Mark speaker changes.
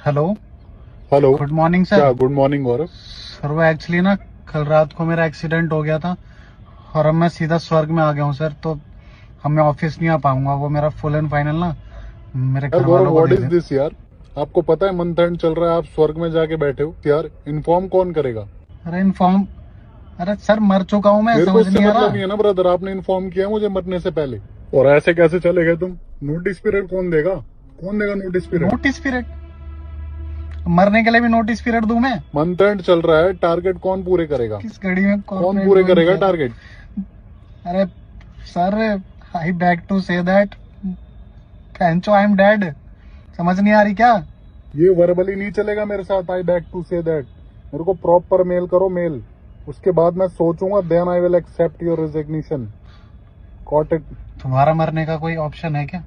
Speaker 1: Hello.
Speaker 2: Hello.
Speaker 1: Good morning sir.
Speaker 2: क्या good morning गौरव।
Speaker 1: Sir वो actually ना कल रात को मेरा एक्सीडेंट हो गया था और अब मैं सीधा स्वर्ग में आ गया हूँ सर। तो अब मैं ऑफिस नहीं आ पाऊंगा। वो मेरा फुल एंड फाइनल ना मेरे
Speaker 2: यार
Speaker 1: घर
Speaker 2: गौरव
Speaker 1: वालों को
Speaker 2: what
Speaker 1: they
Speaker 2: is
Speaker 1: they.
Speaker 2: This यार। आपको पता है मंथ एंड चल रहा है, आप स्वर्ग में जाके बैठे हो यार। इन्फॉर्म कौन करेगा?
Speaker 1: अरे इन्फॉर्म। अरे सर मर चुका हूँ मैं,
Speaker 2: मेरे को
Speaker 1: समझ
Speaker 2: उससे
Speaker 1: नहीं आ
Speaker 2: मतलब
Speaker 1: रहा।
Speaker 2: नहीं है ना ब्रदर, आपने इन्फॉर्म किया मुझे मरने से पहले। और ऐसे कैसे चलेगा तुम? नोटिस पीरियड कौन देगा? कौन देगा नोटिस पीरियड?
Speaker 1: Notice period? मरने के लिए भी नोटिस पीरियड दूं मैं?
Speaker 2: मंथ एंड चल रहा है, टारगेट कौन पूरे करेगा?
Speaker 1: किस घड़ी में
Speaker 2: कौन
Speaker 1: कॉर्पोरेट
Speaker 2: पूरे
Speaker 1: ज्वाइन
Speaker 2: करेगा
Speaker 1: किया था?
Speaker 2: टारगेट?
Speaker 1: अरे sir, I back to say that I am dead. समझ नहीं आ रही क्या?
Speaker 2: ये वर्बली नहीं चलेगा मेरे साथ। आई बैक टू से दैट। मेरे को प्रॉपर मेल करो, मेल। उसके बाद मैं सोचूंगा, then I will accept your resignation. Caught it.
Speaker 1: तुम्हारा मरने का कोई ऑप्शन है क्या?